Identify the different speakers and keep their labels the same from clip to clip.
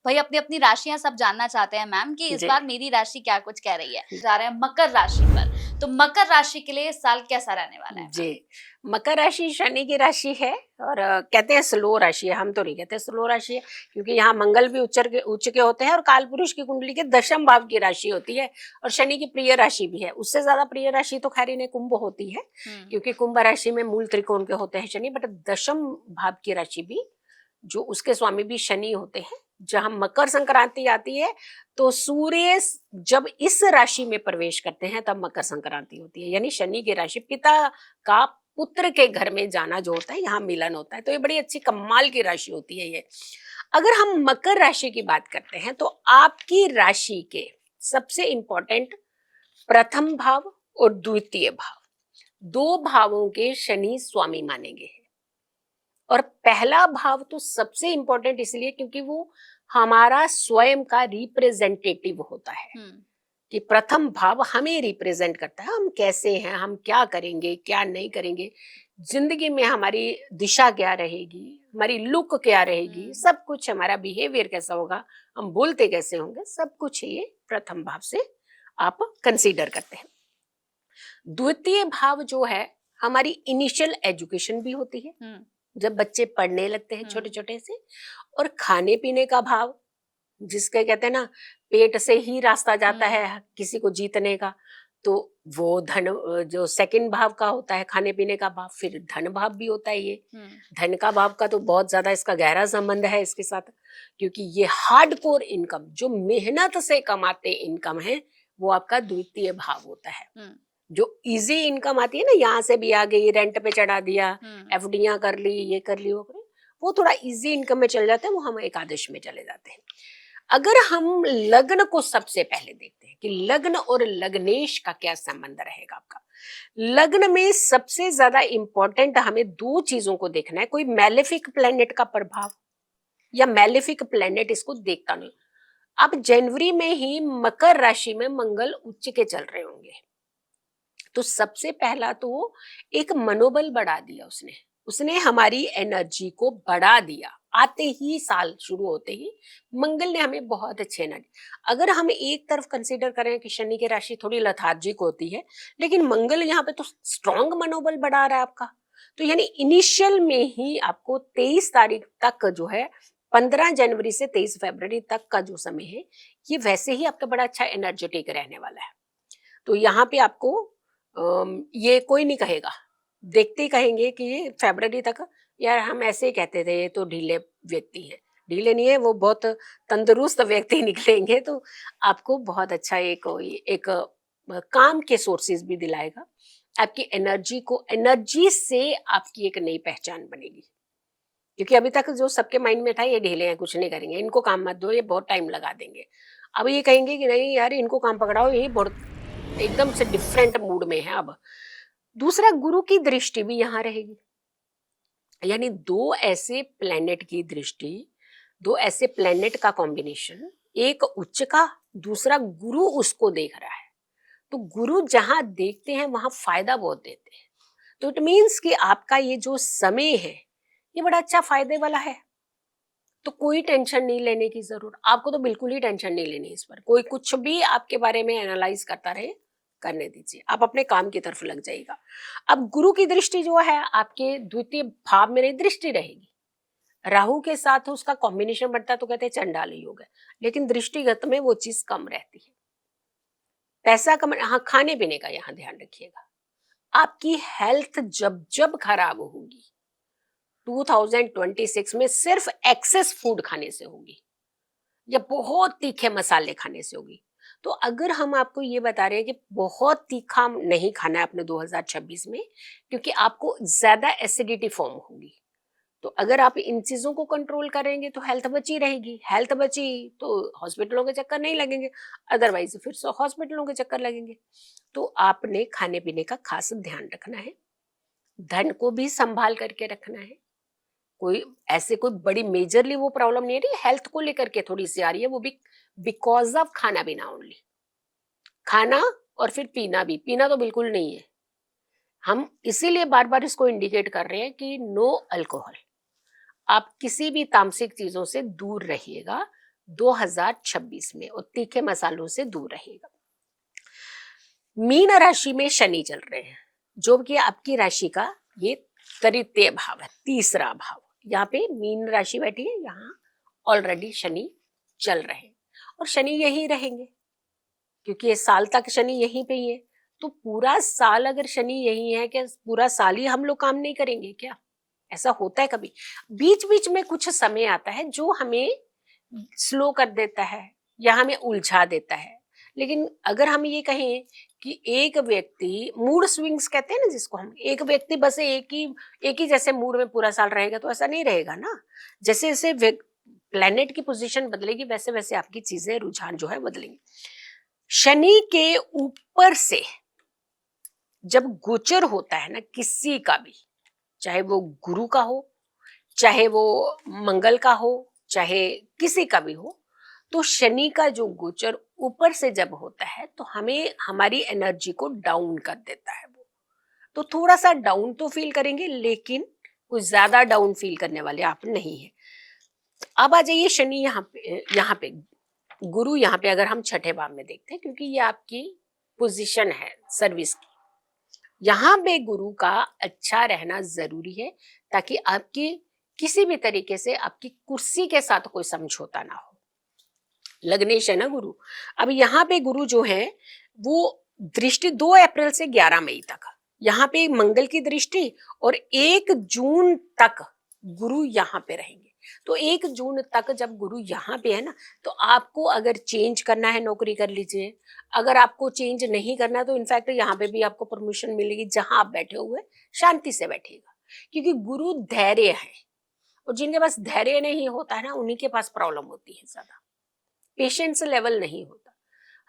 Speaker 1: भाई अपनी अपनी राशियां सब जानना चाहते हैं मैम कि इस
Speaker 2: जी
Speaker 1: बार मेरी राशि क्या कुछ कह रही है। जा रहे हैं मकर राशि पर, तो मकर राशि के लिए इस साल कैसा रहने वाला है मैम?
Speaker 2: जी। मकर राशि शनि की राशि है और कहते हैं स्लो राशि है, हम तो नहीं कहते स्लो राशि है, क्योंकि यहाँ मंगल भी उच्च के होते हैं और काल पुरुष की कुंडली के दशम भाव की राशि होती है और शनि की प्रिय राशि भी है। उससे ज्यादा प्रिय राशि तो खैर इन्हें कुंभ होती है, क्योंकि कुंभ राशि में मूल त्रिकोण के होते हैं शनि, बट दशम भाव की राशि भी जो उसके स्वामी भी शनि होते हैं। जहां मकर संक्रांति आती है तो सूर्य जब इस राशि में प्रवेश करते हैं तब मकर संक्रांति होती है, यानी शनि की राशि पिता का पुत्र के घर में जाना जो होता है, यहाँ मिलन होता है। तो ये बड़ी अच्छी कमाल की राशि होती है ये। अगर हम मकर राशि की बात करते हैं तो आपकी राशि के सबसे इंपॉर्टेंट प्रथम भाव और द्वितीय भाव, दो भावों के शनि स्वामी मानेंगे। और पहला भाव तो सबसे इंपॉर्टेंट इसलिए क्योंकि वो हमारा स्वयं का रिप्रेजेंटेटिव होता है, कि प्रथम भाव हमें रिप्रेजेंट करता है, हम कैसे हैं, हम क्या करेंगे क्या नहीं करेंगे, जिंदगी में हमारी दिशा क्या रहेगी, हमारी लुक क्या रहेगी, सब कुछ, हमारा बिहेवियर कैसा होगा, हम बोलते कैसे होंगे, सब कुछ ये प्रथम भाव से आप कंसीडर करते हैं। द्वितीय भाव जो है हमारी इनिशियल एजुकेशन भी होती है, जब बच्चे पढ़ने लगते हैं छोटे छोटे से, और खाने पीने का भाव, जिसके कहते हैं ना पेट से ही रास्ता जाता है किसी को जीतने का, तो वो धन जो सेकंड भाव का होता है खाने पीने का भाव, फिर धन भाव भी होता है ये। धन का भाव का तो बहुत ज्यादा इसका गहरा संबंध है इसके साथ, क्योंकि ये हार्डकोर इनकम जो मेहनत से कमाते इनकम है वो आपका द्वितीय भाव होता है। जो इजी इनकम आती है ना, यहाँ से भी आ गई, रेंट पे चढ़ा दिया, एफडियां कर ली, ये कर ली, वो कर ली, वो थोड़ा इजी इनकम में चल जाते हैं, वो हम एकादश में चले जाते हैं। अगर हम लग्न को सबसे पहले देखते हैं कि लग्न और लग्नेश का क्या संबंध रहेगा आपका, लग्न में सबसे ज्यादा इंपॉर्टेंट हमें दो चीजों को देखना है। कोई मैलेफिक प्लेनेट का प्रभाव या मैलेफिक प्लेनेट इसको देखता नहीं। अब जनवरी में ही मकर राशि में मंगल उच्च के चल रहे होंगे, तो सबसे पहला तो एक मनोबल बढ़ा दिया उसने, उसने हमारी एनर्जी को बढ़ा दिया। आते ही साल शुरू होते ही मंगल ने हमें बहुत अच्छे एनर्जी, अगर हम एक तरफ कंसीडर करें कि शनि की राशि थोड़ी लथार्जिक होती है, लेकिन मंगल यहाँ पे तो स्ट्रॉन्ग मनोबल बढ़ा रहा है आपका। तो यानी इनिशियल में ही आपको 23 तारीख तक जो है, 15 जनवरी से 23 फरवरी तक का जो समय है, ये वैसे ही आपका बड़ा अच्छा एनर्जेटिक रहने वाला है। तो यहाँ पे आपको ये कोई नहीं कहेगा, देखते ही कहेंगे कि ये फरवरी तक, यार हम ऐसे ही कहते थे ये तो ढीले व्यक्ति है, ढीले नहीं है वो, बहुत तंदुरुस्त व्यक्ति निकलेंगे। तो आपको बहुत अच्छा एक काम के सोर्सेज भी दिलाएगा, आपकी एनर्जी को, एनर्जी से आपकी एक नई पहचान बनेगी। क्योंकि अभी तक जो सबके माइंड में था ये ढीले हैं, कुछ नहीं करेंगे, इनको काम मत दो, ये बहुत टाइम लगा देंगे। अब ये कहेंगे कि नहीं यार इनको काम पकड़ाओ, ये बहुत एकदम से डिफरेंट मूड में है। अब दूसरा, गुरु की दृष्टि भी यहाँ रहेगी, यानी दो ऐसे प्लेनेट की दृष्टि, दो ऐसे प्लेनेट का कॉम्बिनेशन, एक उच्च का, दूसरा गुरु उसको देख रहा है। तो गुरु जहां देखते हैं वहां फायदा बहुत देते हैं। तो इट मीन्स कि आपका ये जो समय है ये बड़ा अच्छा फायदे वाला है। तो कोई टेंशन नहीं लेने की जरूरत, आपको तो बिल्कुल ही टेंशन नहीं लेनी इस पर। कोई कुछ भी आपके बारे में एनालाइज करता रहे, करने दीजिए, आप अपने काम की तरफ लग जाइएगा। अब गुरु की दृष्टि जो है आपके द्वितीय भाव में दृष्टि रहेगी, राहु के साथ उसका कॉम्बिनेशन बनता है तो कहते हैं चंडाल योग है, लेकिन दृष्टिगत में वो चीज कम रहती है। पैसा कम, हाँ खाने पीने का यहाँ ध्यान रखिएगा। आपकी हेल्थ जब जब खराब होगी 2026 में सिर्फ एक्सेस फूड खाने से होगी या बहुत तीखे मसाले खाने से होगी। तो अगर हम आपको ये बता रहे हैं कि बहुत तीखा नहीं खाना है अपने 2026 में, क्योंकि आपको ज्यादा एसिडिटी फॉर्म होगी, तो अगर आप इन चीजों को कंट्रोल करेंगे तो हेल्थ बची रहेगी। हेल्थ बची तो हॉस्पिटलों के चक्कर नहीं लगेंगे, अदरवाइज फिर हॉस्पिटलों के चक्कर लगेंगे। तो आपने खाने पीने का खास ध्यान रखना है, धन को भी संभाल करके रखना है। कोई ऐसे कोई बड़ी मेजरली वो प्रॉब्लम नहीं आ रही, हेल्थ को लेकर के थोड़ी सी आ रही है, वो भी बिकॉज ऑफ खाना पीना ओनली। खाना और फिर पीना भी, पीना तो बिल्कुल नहीं है। हम इसीलिए बार बार इसको इंडिकेट कर रहे हैं कि नो अल्कोहल। आप किसी भी तामसिक चीजों से दूर रहिएगा, 2026 में और तीखे मसालों से दूर रहेगा। मीन राशि में शनि चल रहे हैं, जो कि आपकी राशि का ये तृतीय भाव है, तीसरा भाव। यहाँ पे मीन राशि बैठी है, यहाँ ऑलरेडी शनि चल रहे हैं और शनि यही रहेंगे क्योंकि ये साल तक शनि यहीं पे ही है। तो पूरा साल अगर शनि यही है, क्या पूरा साल ही हम लोग काम नहीं करेंगे क्या? ऐसा होता है कभी? बीच बीच में कुछ समय आता है जो हमें स्लो कर देता है या हमें उलझा देता है। लेकिन अगर हम ये कहें कि एक व्यक्ति मूड स्विंग्स कहते हैं ना जिसको हम, एक व्यक्ति बस एक ही जैसे मूड में पूरा साल रहेगा तो ऐसा नहीं रहेगा ना। जैसे जैसे प्लेनेट की पोजीशन बदलेगी वैसे वैसे आपकी चीजें रुझान जो है बदलेंगे। शनि के ऊपर से जब गोचर होता है ना किसी का भी, चाहे वो गुरु का हो, चाहे वो मंगल का हो, चाहे किसी का भी हो, तो शनि का जो गोचर ऊपर से जब होता है तो हमें हमारी एनर्जी को डाउन कर देता है। वो तो थोड़ा सा डाउन तो फील करेंगे, लेकिन कुछ ज्यादा डाउन फील करने वाले आप नहीं है। अब आ जाइए शनि यहाँ पे गुरु यहाँ पे अगर हम छठे भाव में देखते हैं, क्योंकि ये आपकी पोजीशन है सर्विस की, यहाँ पे गुरु का अच्छा रहना जरूरी है ताकि आपकी किसी भी तरीके से आपकी कुर्सी के साथ कोई समझौता ना हो। लग्नेश है ना गुरु। अब यहाँ पे गुरु जो है वो दृष्टि 2 अप्रैल से 11 मई तक, यहाँ पे मंगल की दृष्टि, और 1 जून तक गुरु यहाँ पे रहेंगे। तो 1 जून तक जब गुरु यहाँ पे है ना, तो आपको अगर चेंज करना है नौकरी कर लीजिए, अगर आपको चेंज नहीं करना तो इनफैक्ट यहाँ पे भी आपको प्रमोशन मिलेगी। जहां आप बैठे हुए शांति से बैठिएगा, क्योंकि गुरु धैर्य है, और जिनके पास धैर्य नहीं होता है ना उन्हीं के पास प्रॉब्लम होती है, ज्यादा पेशेंस लेवल नहीं होता।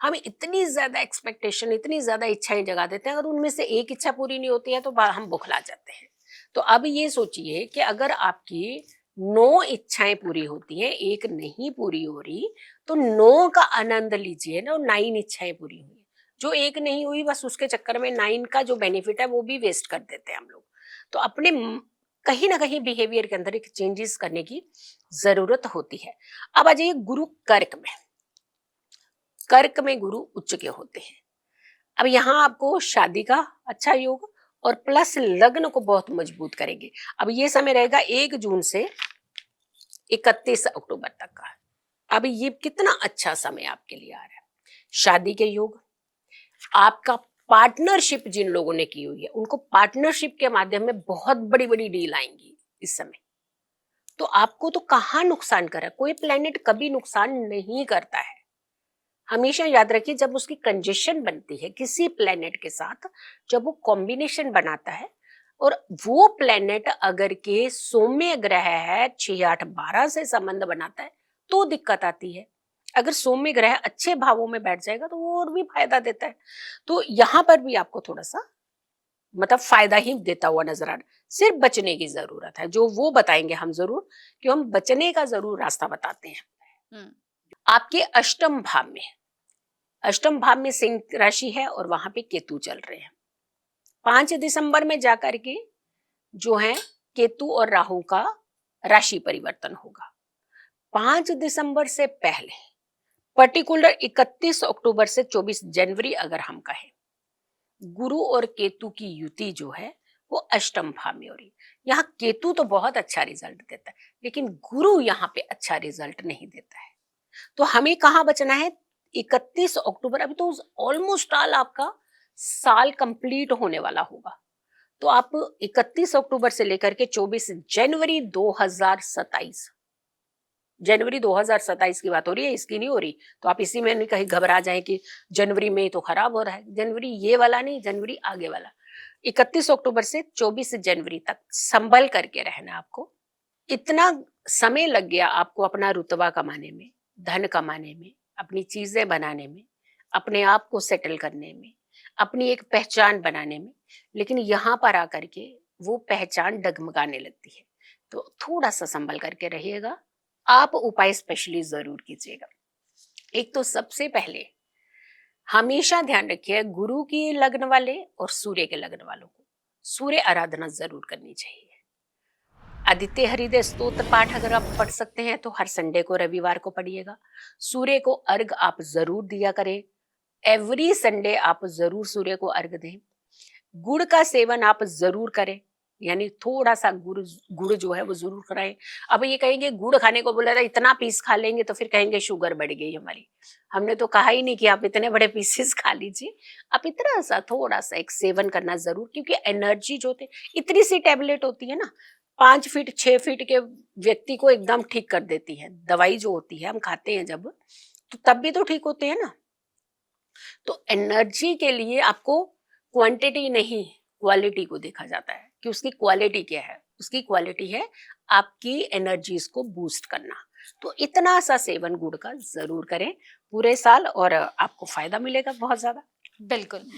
Speaker 2: हम इतनी ज्यादा एक्सपेक्टेशन, इतनी ज्यादा इच्छाएं जगा देते हैं, अगर उनमें से एक इच्छा पूरी नहीं होती है तो हम बुखला जाते हैं। तो अब ये सोचिए कि अगर आपकी 9 इच्छाएं पूरी होती हैं, एक नहीं पूरी हो रही, तो 9 का आनंद लीजिए ना, 9 इच्छाएं पूरी हुई। जो एक नहीं हुई बस उसके चक्कर में 9 का जो बेनिफिट है वो भी वेस्ट कर देते हैं हम लोग। तो अपने कहीं ना कहीं बिहेवियर के अंदर एक चेंजेस करने की जरूरत होती है। अब आ जाइए गुरु कर्क में। कर्क में गुरु उच्च के होते हैं। अब यहाँ आपको शादी का अच्छा योग और प्लस लग्न को बहुत मजबूत करेंगे। अब ये समय रहेगा 1 जून से 31 अक्टूबर तक का। अब ये कितना अच्छा समय आपके लिए आ रहा है। शादी के योग, आपका पार्टनरशिप जिन लोगों ने की हुई है उनको पार्टनरशिप के माध्यम में बहुत बड़ी बड़ी डील आएंगी इस समय। तो आपको तो कहाँ नुकसान कर रहा है, कोई प्लेनेट कभी नुकसान नहीं करता है। हमेशा याद रखिए, जब उसकी कंजेशन बनती है किसी प्लेनेट के साथ, जब वो कॉम्बिनेशन बनाता है, और वो प्लेनेट अगर के सौम्य ग्रह है 6, 8, 12 से संबंध बनाता है तो दिक्कत आती है। अगर सौम्य ग्रह अच्छे भावों में बैठ जाएगा तो वो और भी फायदा देता है। तो यहाँ पर भी आपको थोड़ा सा मतलब फायदा ही देता हुआ नजर आ रहा है। सिर्फ बचने की जरूरत है, जो वो बताएंगे हम जरूर, कि हम बचने का जरूर रास्ता बताते हैं। आपके अष्टम भाव में सिंह राशि है और वहां पे केतु चल रहे हैं। 5 दिसंबर में जाकर के जो है केतु और राहु का राशि परिवर्तन होगा। 5 दिसंबर से पहले पर्टिकुलर 31 अक्टूबर से 24 जनवरी अगर हम कहें, गुरु और केतु की युति जो है वो अष्टम भाव में हो रही। यहाँ केतु तो बहुत अच्छा रिजल्ट देता है, लेकिन गुरु यहाँ पे अच्छा रिजल्ट नहीं देता है। तो हमें कहाँ बचना है? 31 अक्टूबर, अभी तो ऑलमोस्ट ऑल आपका साल कंप्लीट होने वाला होगा। तो आप 31 अक्टूबर से लेकर के 24 जनवरी 2027, जनवरी 2027 की बात हो रही है, इसकी नहीं हो रही। तो आप इसी में नहीं कहीं घबरा जाए कि जनवरी में तो खराब हो रहा है। जनवरी ये वाला नहीं, जनवरी आगे वाला। 31 अक्टूबर से 24 जनवरी तक संभल करके रहना आपको। इतना समय लग गया आपको अपना रुतबा कमाने में, धन कमाने में, अपनी चीजें बनाने में, अपने आप को सेटल करने में, अपनी एक पहचान बनाने में, लेकिन यहाँ पर आकर के वो पहचान डगमगाने लगती है। तो थोड़ा सा संभल करके रहिएगा। आप उपाय स्पेशली जरूर कीजिएगा। एक तो सबसे पहले हमेशा ध्यान रखिए, गुरु के लग्न वाले और सूर्य के लग्न वालों को सूर्य आराधना जरूर करनी चाहिए। आदित्य हृदय स्तोत्र पाठ अगर आप पढ़ सकते हैं तो हर संडे को, रविवार को पढ़िएगा। सूर्य को अर्घ आप जरूर दिया करें। एवरी संडे आप जरूर सूर्य को अर्घ दें। गुड़ का सेवन आप जरूर करें, यानी थोड़ा सा गुड़ गुड़ जो है वो जरूर कराएं। अब ये कहेंगे गुड़ खाने को बोला था, इतना पीस खा लेंगे तो फिर कहेंगे शुगर बढ़ गई हमारी। हमने तो कहा ही नहीं कि आप इतने बड़े पीसेस खा लीजिए, आप इतना सा थोड़ा सा एक सेवन करना जरूर, क्योंकि एनर्जी जो होती है, इतनी सी टेबलेट होती है ना, 5 फीट 6 फीट के व्यक्ति को एकदम ठीक कर देती है। दवाई जो होती है हम खाते हैं जब, तो तब भी तो ठीक होते हैं ना। तो एनर्जी के लिए आपको क्वांटिटी नहीं, क्वालिटी को देखा जाता है कि उसकी क्वालिटी क्या है। उसकी क्वालिटी है आपकी एनर्जीज को बूस्ट करना। तो इतना सा सेवन गुड़ का जरूर करें पूरे साल, और आपको फायदा मिलेगा बहुत ज्यादा।
Speaker 1: बिल्कुल।